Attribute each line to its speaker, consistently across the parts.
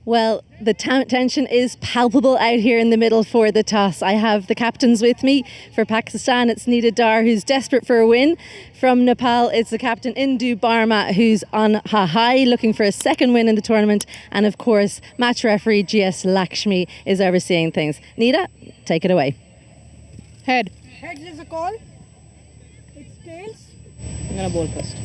Speaker 1: Well, the tension is palpable out here in the middle for the toss. I have the captains with me. For Pakistan, it's Nida Dar, who's desperate for a win. From Nepal, it's the captain Indu Barma, who's on a high, looking for a second win in the tournament. And of course, match referee GS Lakshmi is overseeing things. Nida, take it away.
Speaker 2: Head.
Speaker 3: Heads is a call. It's tails.
Speaker 2: I'm going to bowl first.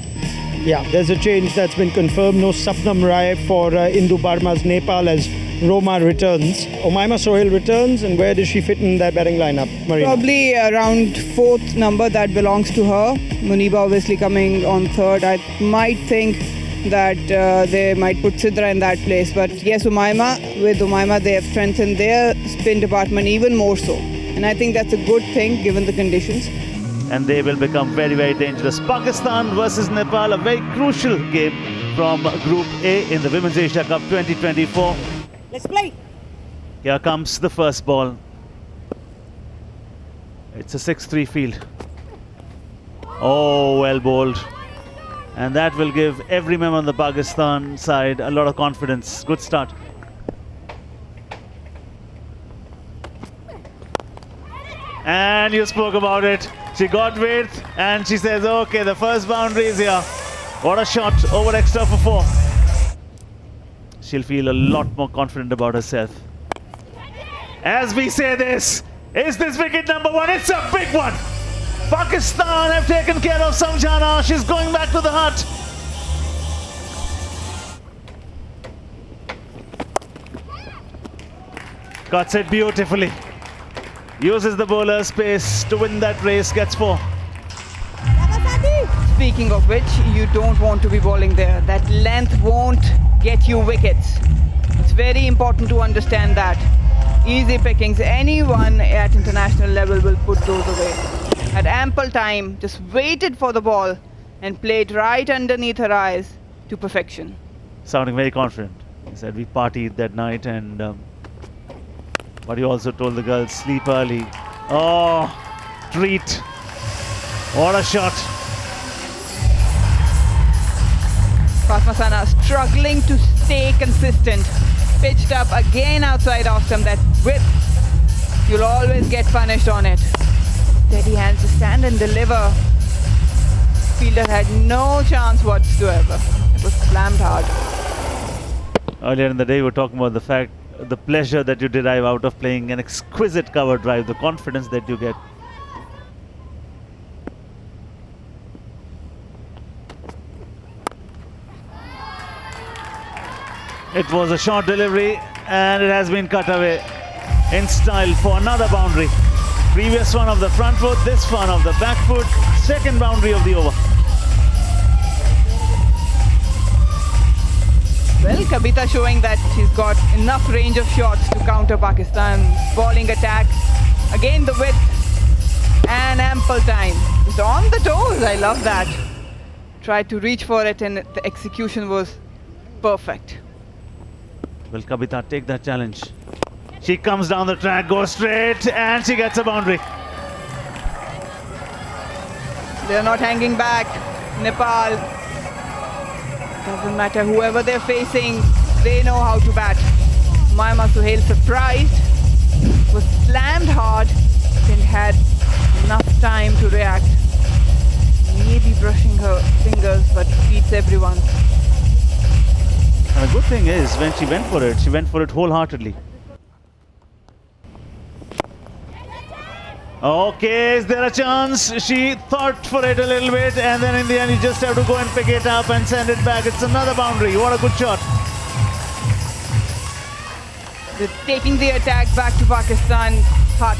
Speaker 3: Yeah, there's a change that's been confirmed. No Sapnam Rai for Indu Barma's Nepal as Roma returns. Omaima Sohail returns, and where does she fit in that batting lineup, Marina?
Speaker 2: Probably around fourth number that belongs to her. Muniba obviously coming on third. I might think that they might put Sidra in that place. But yes, with Umaima they have strengthened their spin department even more so. And I think that's a good thing given the conditions.
Speaker 4: And they will become very, very dangerous. Pakistan versus Nepal, a very crucial game from Group A in the Women's Asia Cup 2024.
Speaker 3: Let's play.
Speaker 4: Here comes the first ball. It's a 6-3 field. Oh, well bowled. And that will give every member on the Pakistan side a lot of confidence. Good start. And you spoke about it. She got width and she says, okay, the first boundary is here. What a shot over extra for 4. She'll feel a lot more confident about herself. As we say this, is this wicket number 1? It's a big one. Pakistan have taken care of Samjana. She's going back to the hut. Cuts it beautifully. Uses the bowler's space to win that race, gets 4.
Speaker 2: Speaking of which, you don't want to be bowling there. That length won't get you wickets. It's very important to understand that. Easy pickings, anyone at international level will put those away. Had ample time, just waited for the ball and played right underneath her eyes to perfection.
Speaker 4: Sounding very confident. He said we partied that night and but he also told the girls sleep early. Oh, treat. What a shot.
Speaker 2: Fatma struggling to stay consistent. Pitched up again outside off stump. That width, you'll always get punished on it. Steady hands to stand and deliver. Fielder had no chance whatsoever. It was slammed hard.
Speaker 4: Earlier in the day we were talking about the pleasure that you derive out of playing an exquisite cover drive, the confidence that you get. It was a short delivery and it has been cut away in style for another boundary. Previous one of the front foot, this one of the back foot, second boundary of the over.
Speaker 2: Well, Kabita showing that she's got enough range of shots to counter Pakistan's bowling attack. Again the width and ample time. It's on the toes, I love that. Tried to reach for it and the execution was perfect.
Speaker 4: Will Kabita take that challenge? She comes down the track, goes straight and she gets a boundary.
Speaker 2: They're not hanging back. Nepal. Doesn't matter whoever they're facing, they know how to bat. Umaima Sohail surprised, was slammed hard, and had enough time to react. Maybe brushing her fingers, but beats everyone.
Speaker 4: And the good thing is, when she went for it wholeheartedly. Okay, is there a chance? She thought for it a little bit and then in the end you just have to go and pick it up and send it back. It's another boundary. What a good shot.
Speaker 2: They're taking the attack back to Pakistan hut.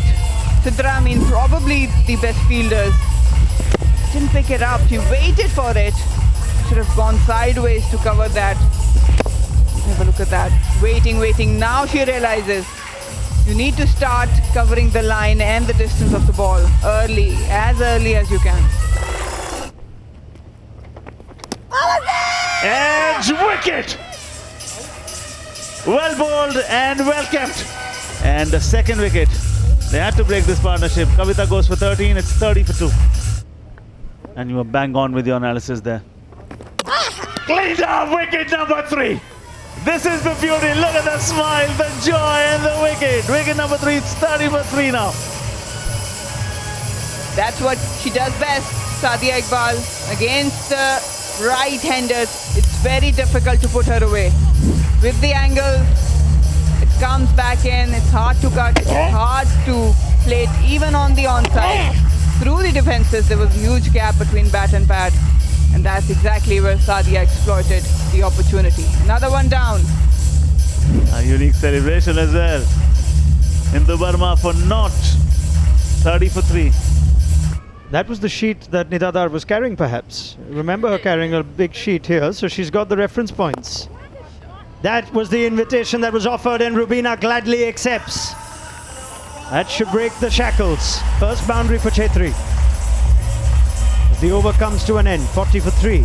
Speaker 2: Sidra, probably the best fielders. Didn't pick it up. She waited for it. Should have gone sideways to cover that. Have a look at that. Waiting. Now she realizes you need to start covering the line and the distance of the ball early as you can.
Speaker 4: Edge wicket! Well bowled and well kept. And the second wicket. They had to break this partnership. Kavita goes for 13, it's 30 for 2. And you were bang on with your analysis there. Cleaned up wicket number 3. This is the beauty. Look at the smile, the joy, and the wicket. Wicket number 3, it's 30 for 3 now.
Speaker 2: That's what she does best, Sadia Iqbal. Against the right-handers, it's very difficult to put her away. With the angle, it comes back in. It's hard to cut. It's hard to play it even on the onside. Through the defenses, there was a huge gap between bat and pad. And that's exactly where Sadia exploited the opportunity. Another one down.
Speaker 4: A unique celebration as well. Hindu Burma for not 30 for 3.
Speaker 3: That was the sheet that Nidadar was carrying, perhaps. Remember her carrying a big sheet here, so she's got the reference points. That was the invitation that was offered, and Rubina gladly accepts. That should break the shackles. First boundary for Chetri. As the over comes to an end, 40 for 3.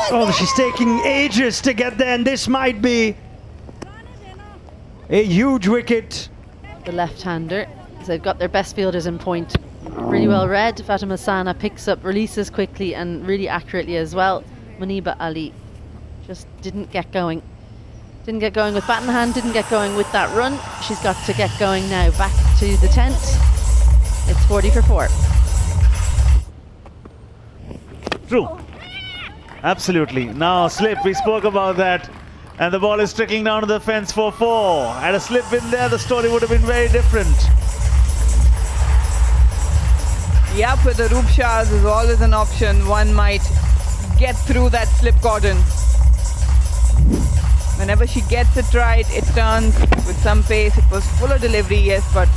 Speaker 3: Oh, she's taking ages to get there, and this might be a huge wicket.
Speaker 1: The left-hander. So they've got their best fielders in point. Really well read. Fatima Sana picks up, releases quickly and really accurately as well. Muniba Ali just didn't get going. Didn't get going with bat in hand, didn't get going with that run. She's got to get going now. Back to the tent. It's 40 for 4.
Speaker 4: True. Absolutely. Now slip, we spoke about that. And the ball is trickling down to the fence for 4. Had a slip in there, the story would have been very different.
Speaker 2: Yep, with the Roop Shahs is always an option. One might get through that slip cordon. Whenever she gets it right, it turns with some pace. It was fuller delivery, yes, but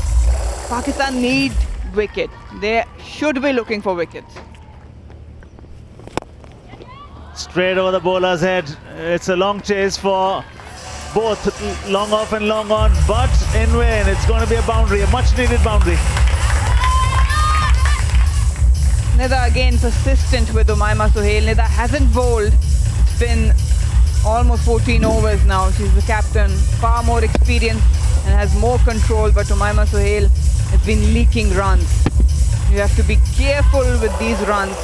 Speaker 2: Pakistan need wicket. They should be looking for wickets.
Speaker 4: Straight over the bowler's head. It's a long chase for both long off and long on, but in vain. It's going to be a boundary, a much needed boundary.
Speaker 2: Nida again persistent with Umaima Sohail. Nida hasn't bowled. It's been almost 14 overs now. She's the captain, far more experienced and has more control, but Umaima Sohail has been leaking runs. You have to be careful with these runs.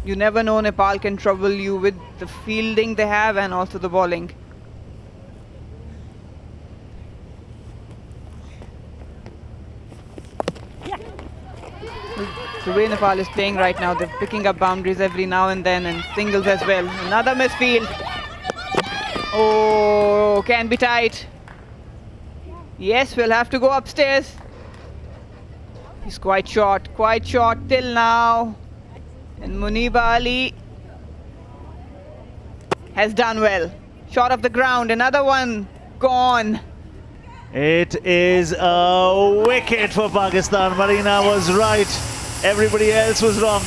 Speaker 2: You never know, Nepal can trouble you with the fielding they have and also the bowling. The way Nepal is playing right now, they're picking up boundaries every now and then and singles as well. Another misfield. Oh, can be tight. Yes, we'll have to go upstairs. He's quite short till now. And Muniba Ali has done well. Shot off the ground, another one gone.
Speaker 4: It is a wicket for Pakistan. Marina was right. Everybody else was wrong.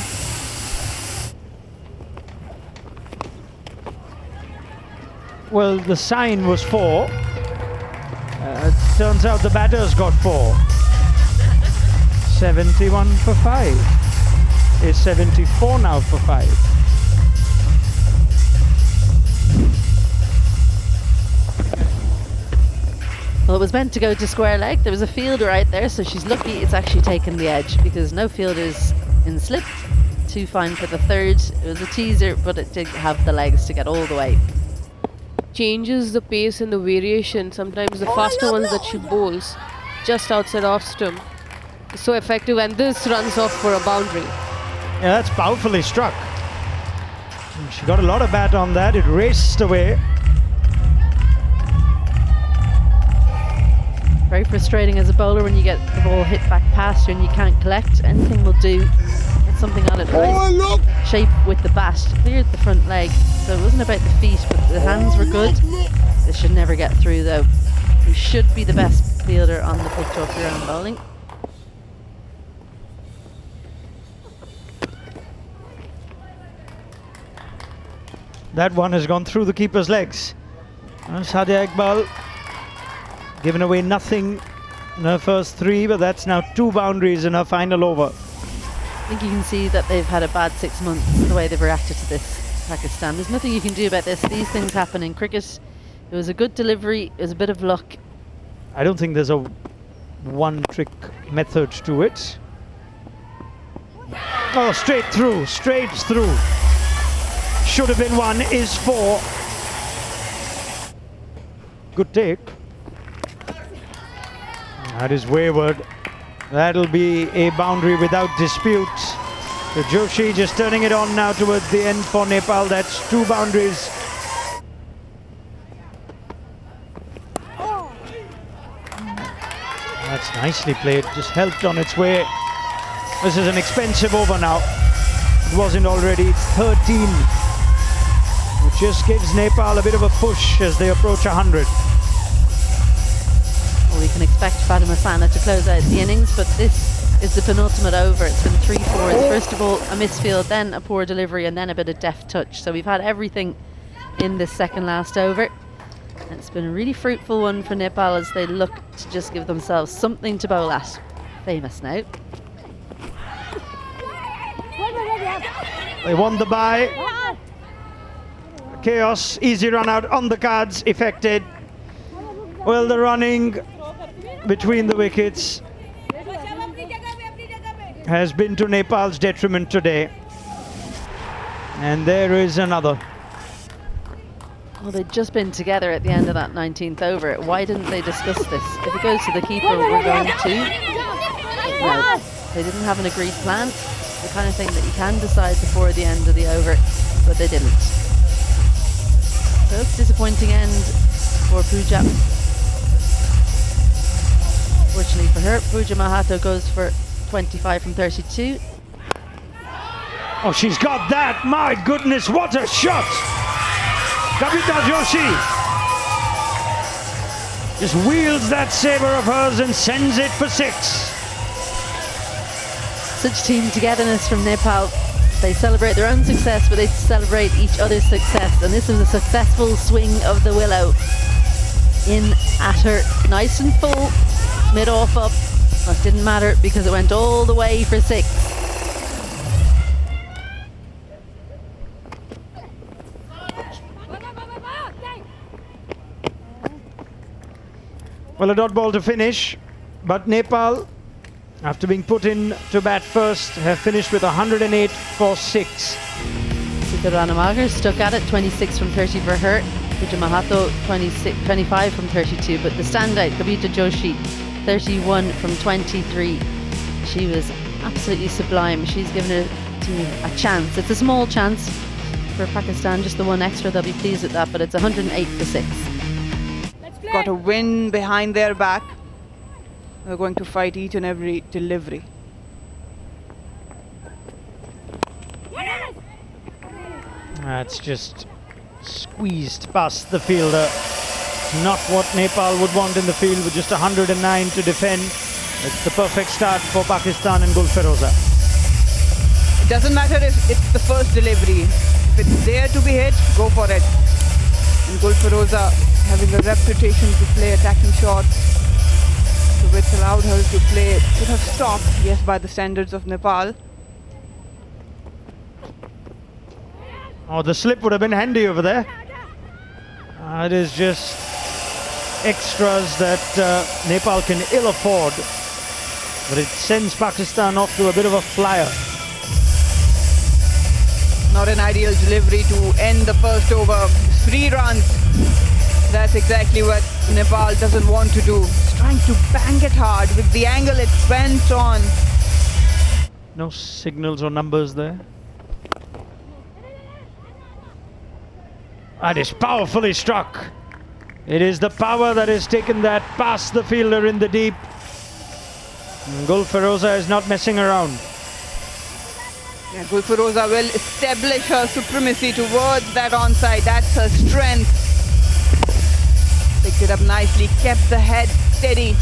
Speaker 3: Well, the sign was 4. Turns out the batters got 4. 71 for 5. Is 74 now for 5.
Speaker 1: Well, it was meant to go to square leg. There was a fielder out there, so she's lucky it's actually taken the edge because no fielders in slip. 2 fine for the third. It was a teaser, but it did have the legs to get all the way.
Speaker 5: Changes the pace and the variation. Sometimes the faster ones that she bowls just outside off stump is so effective, and this runs off for a boundary.
Speaker 3: Yeah, that's powerfully struck. She got a lot of bat on that. It raced away.
Speaker 1: Very frustrating as a bowler when you get the ball hit back past you and you can't collect. Anything will do. Get something on it. Nice shape with the bat. Cleared the front leg. So it wasn't about the feet, but the hands were good. This should never get through though. You should be the best fielder on the pitch off your own bowling.
Speaker 3: That one has gone through the keeper's legs. Sadia Iqbal given away nothing in her first 3, but that's now 2 boundaries in her final over.
Speaker 1: I think you can see that they've had a bad 6 months, the way they've reacted to this, Pakistan. There's nothing you can do about this. These things happen in cricket. It was a good delivery. It was a bit of luck.
Speaker 3: I don't think there's a one-trick method to it. Oh, straight through, straight through. Should have been 1, is 4. Good take. That is wayward. That'll be a boundary without dispute. So Joshi just turning it on now towards the end for Nepal. That's 2 boundaries. That's nicely played, just helped on its way. This is an expensive over now. It wasn't already, it's 13. Which just gives Nepal a bit of a push as they approach 100.
Speaker 1: Well, we can expect Fatima Sana to close out the innings, but this is the penultimate over. It's been 3 fours. First of all, a misfield, then a poor delivery, and then a bit of deft touch. So we've had everything in this second last over. And it's been a really fruitful one for Nepal as they look to just give themselves something to bowl at. Famous now.
Speaker 3: They won the bye. Chaos, easy run out on the cards, effected. Well, the running between the wickets has been to Nepal's detriment today. And there is another.
Speaker 1: Well, they'd just been together at the end of that 19th over. Why didn't they discuss this? If it goes to the keeper, we're going to. No, they didn't have an agreed plan. The kind of thing that you can decide before the end of the over, but they didn't. So it's a disappointing end for Pooja. Fortunately for her, Pooja Mahato goes for 25 from 32.
Speaker 3: Oh, she's got that! My goodness, what a shot! Kavita Joshi just wields that sabre of hers and sends it for 6.
Speaker 1: Such team togetherness from Nepal. They celebrate their own success, but they celebrate each other's success. And this is a successful swing of the willow. In at her, nice and full, mid-off up. Well, it didn't matter because it went all the way for 6.
Speaker 3: Well, a dot ball to finish, but Nepal, after being put in to bat first, have finished with 108 for 6.
Speaker 1: Sita Ranamagar stuck at it, 26 from 30 for her. Pooja Mahato, 25 from 32. But the standout, Kavita Joshi, 31 from 23. She was absolutely sublime. She's given her team a chance. It's a small chance for Pakistan, just the one extra. They'll be pleased with that, but it's 108 for 6.
Speaker 2: Got a win behind their back. They're going to fight each and every delivery.
Speaker 3: That's just squeezed past the fielder. Not what Nepal would want in the field with just 109 to defend. It's the perfect start for Pakistan and Gulfiroza.
Speaker 2: It doesn't matter if it's the first delivery. If it's there to be hit, go for it. And Gulfiroza having a reputation to play attacking shots, so which allowed her to play, could have stopped, yes, by the standards of Nepal.
Speaker 3: Oh, the slip would have been handy over there. It is just extras that Nepal can ill afford, but it sends Pakistan off to a bit of a flyer.
Speaker 2: Not an ideal delivery to end the first over. 3 runs. That's exactly what Nepal doesn't want to do. It's trying to bang it hard with the angle it went on.
Speaker 3: No signals or numbers there. That is powerfully struck. It is the power that has taken that past the fielder in the deep. And Gulfiroza is not messing around.
Speaker 2: Yeah, Gulfiroza will establish her supremacy towards that onside. That's her strength. Picked it up nicely, kept the head steady.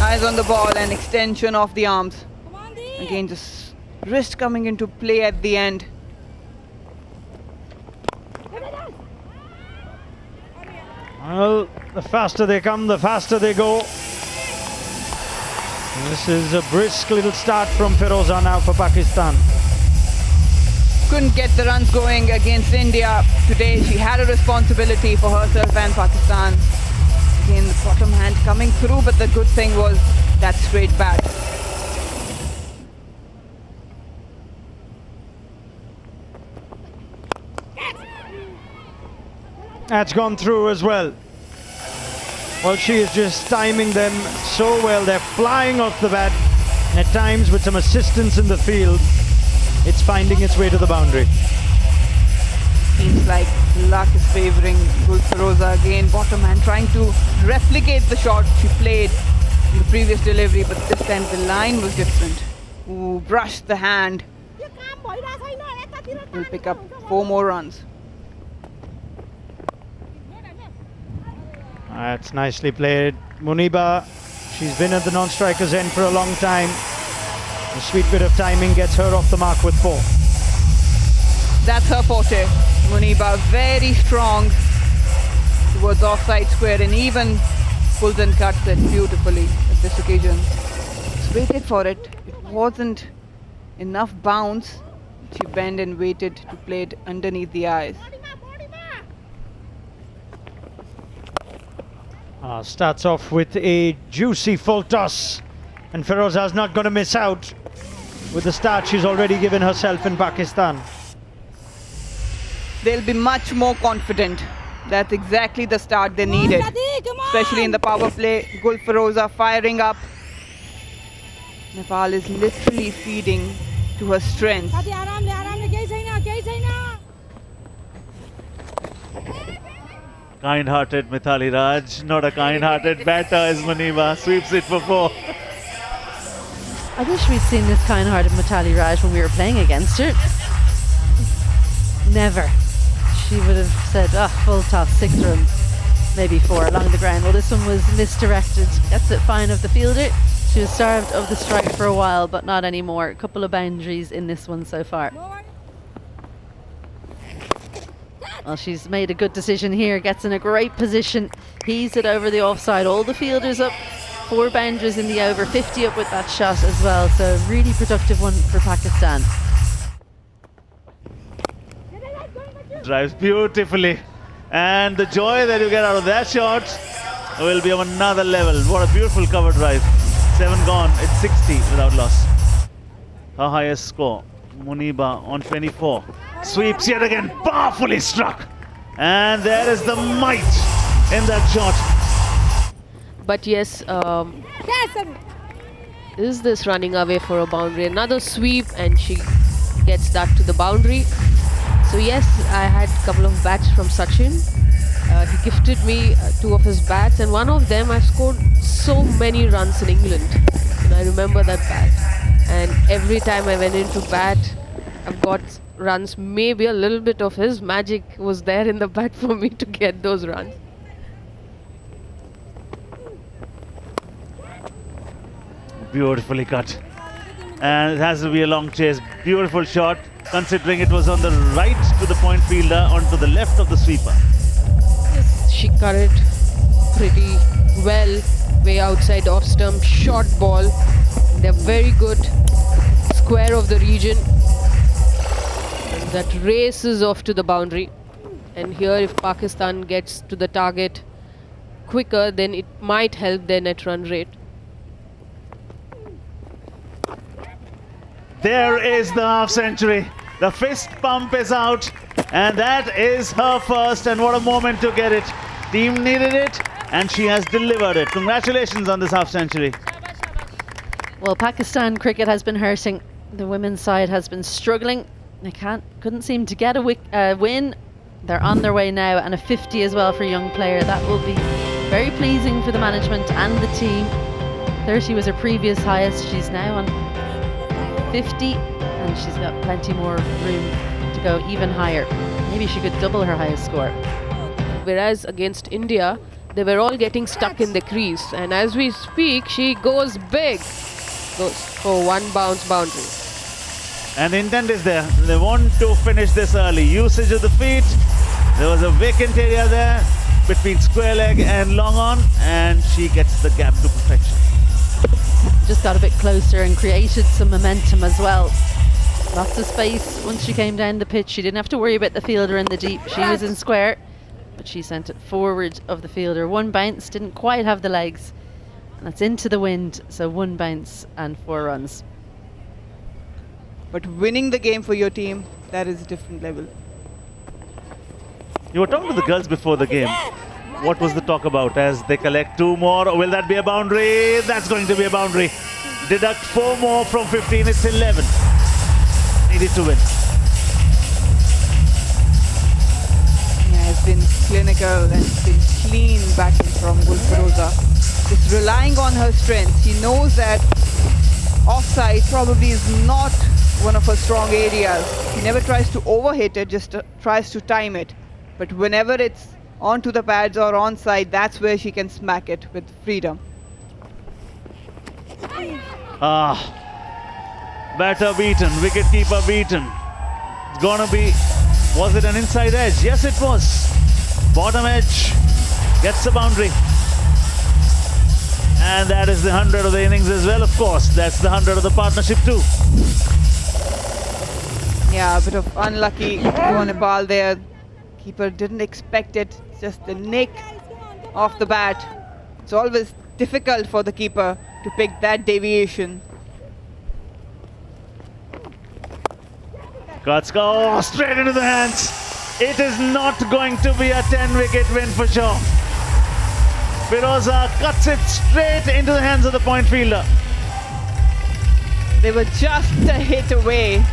Speaker 2: Eyes on the ball and extension of the arms. Again, just wrist coming into play at the end.
Speaker 3: Well, the faster they come, the faster they go. This is a brisk little start from Firoza now for Pakistan.
Speaker 2: Couldn't get the runs going against India today. She had a responsibility for herself and Pakistan. Again, the bottom hand coming through, but the good thing was that straight bat.
Speaker 3: That's gone through as well. Well, she is just timing them so well. They're flying off the bat. And at times, with some assistance in the field, it's finding its way to the boundary.
Speaker 2: Seems like luck is favouring Gulfaroza again. Bottom hand trying to replicate the shot she played in the previous delivery, but this time the line was different. Ooh, brushed the hand. Will pick up 4 more runs.
Speaker 3: That's nicely played. Muniba, she's been at the non-striker's end for a long time. A sweet bit of timing gets her off the mark with 4.
Speaker 2: That's her forte. Muniba very strong towards offside square and even pulls and cuts it beautifully at this occasion. Just waited for it. It wasn't enough bounce. She bent and waited to play it underneath the eyes.
Speaker 3: Starts off with a juicy full toss, and Feroza's not going to miss out with the start she's already given herself in Pakistan.
Speaker 2: They'll be much more confident. That's exactly the start they needed, especially in the power play. Gulfaroza firing up. Nepal is literally feeding to her strength.
Speaker 4: Kind-hearted Mithali Raj, not a kind-hearted batter as Muniba sweeps it for 4.
Speaker 1: I wish we'd seen this kind-hearted Mithali Raj when we were playing against her. Never. She would have said, full toss, 6 runs, maybe 4 along the ground. Well, this one was misdirected. Gets it fine of the fielder. She was starved of the strike for a while, but not anymore. A couple of boundaries in this one so far. Well, she's made a good decision here, gets in a great position, heaves it over the offside, all the fielders up, 4 boundaries in the over, 50 up with that shot as well, so really productive one for Pakistan.
Speaker 4: Drives beautifully, and the joy that you get out of that shot will be of another level. What a beautiful cover drive. 7 gone, it's 60 without loss. Her highest score. Muniba on 24. Sweeps yet again, powerfully struck. And there is the might in that shot.
Speaker 5: But yes, is this running away for a boundary? Another sweep and she gets that to the boundary. So yes, I had a couple of bats from Sachin. He gifted me 2 of his bats, and one of them I've scored so many runs in England. And I remember that bat. And every time I went into bat, I've got runs. Maybe a little bit of his magic was there in the bat for me to get those runs.
Speaker 4: Beautifully cut. And it has to be a long chase. Beautiful shot, considering it was on the right to the point fielder, onto the left of the sweeper.
Speaker 5: Yes, she cut it pretty well, way outside off stump, short ball. They're very good square of the region. And that races off to the boundary. And here if Pakistan gets to the target quicker, then it might help their net run rate.
Speaker 4: There is the half century. The fist pump is out, and that is her first, and what a moment to get it. Team needed it, and she has delivered it. Congratulations on this half century.
Speaker 1: Well, Pakistan cricket has been hurting. The women's side has been struggling. They couldn't seem to get a win. They're on their way now, and a 50 as well for a young player. That will be very pleasing for the management and the team. 30 was her previous highest. She's now on 50, and she's got plenty more room to go even higher. Maybe she could double her highest score.
Speaker 5: Whereas against India, they were all getting stuck in the crease, and as we speak, she goes big, goes for 1 bounce boundary.
Speaker 4: And the intent is there. They want to finish this early. Usage of the feet. There was a vacant area there between square leg and long on, and she gets the gap to perfection.
Speaker 1: Just got a bit closer and created some momentum as well. Lots of space once she came down the pitch. She didn't have to worry about the fielder in the deep. She was in square, but she sent it forward of the fielder. 1 bounce, didn't quite have the legs, and that's into the wind. So 1 bounce and 4 runs.
Speaker 2: But winning the game for your team, that is a different level.
Speaker 4: You were talking to the girls before the game. What was the talk about as they collect 2 more? Will that be a boundary? That's going to be a boundary. Deduct 4 more from 15. It's 11. Needed to win.
Speaker 2: Yeah, it's been clinical and it's been clean batting from Gulfaroza. Just relying on her strength. She knows that offside probably is not one of her strong areas. She never tries to overhit it, just tries to time it. But whenever it's onto the pads or onside, that's where she can smack it with freedom.
Speaker 4: Batter beaten, wicketkeeper beaten. It's gonna be, was it an inside edge? Yes, it was. Bottom edge gets the boundary. And that is the 100 of the innings as well, of course. That's the 100 of the partnership too.
Speaker 2: Yeah, a bit of unlucky for Nepal there. Keeper didn't expect it, just the nick off the bat. It's always difficult for the keeper to pick that deviation.
Speaker 4: Cuts go straight into the hands. It is not going to be a 10-wicket win for sure. Firoza cuts it straight into the hands of the point fielder.
Speaker 2: They were just a hit away.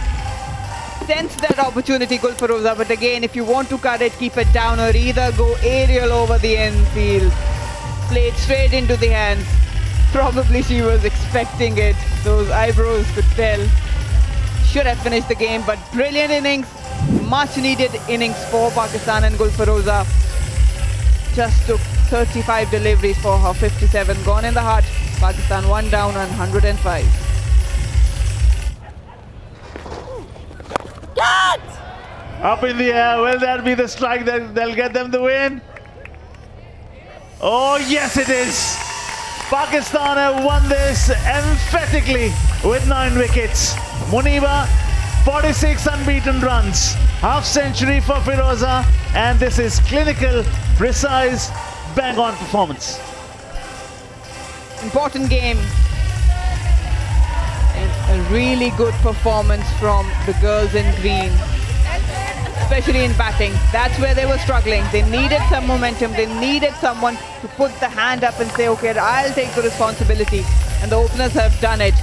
Speaker 2: Sensed that opportunity, Gulfaroza, but again, if you want to cut it, keep it down or either go aerial over the infield. Play it straight into the hands. Probably she was expecting it. Those eyebrows could tell. Should have finished the game, but brilliant innings. Much needed innings for Pakistan and Gulfaroza. Just took 35 deliveries for her 57 gone in the heart. Pakistan 1 down on 105.
Speaker 4: Up in the air, will that be the strike that'll get them the win? Oh yes it is! Pakistan have won this emphatically with 9 wickets. Muniba, 46 unbeaten runs, half century for Firoza, and this is clinical, precise, bang-on performance.
Speaker 2: Important game. And a really good performance from the girls in green. Especially in batting. That's where they were struggling. They needed some momentum. They needed someone to put the hand up and say, okay, I'll take the responsibility. And the openers have done it.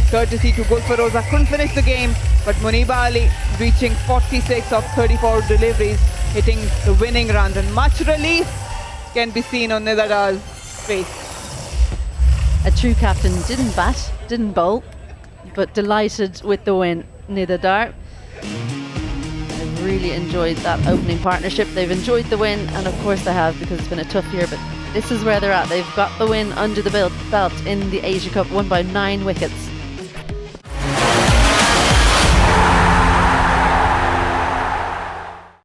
Speaker 2: Courtesy to Gulfaroza. Couldn't finish the game, but Muniba Ali reaching 46 of 34 deliveries, hitting the winning runs. And much relief can be seen on Nidadar's face.
Speaker 1: A true captain, didn't bat, didn't bowl, but delighted with the win. Nidadar. They've really enjoyed that opening partnership. They've enjoyed the win, and of course they have, because it's been a tough year, but this is where they're at. They've got the win under the belt in the Asia Cup, won by 9 wickets.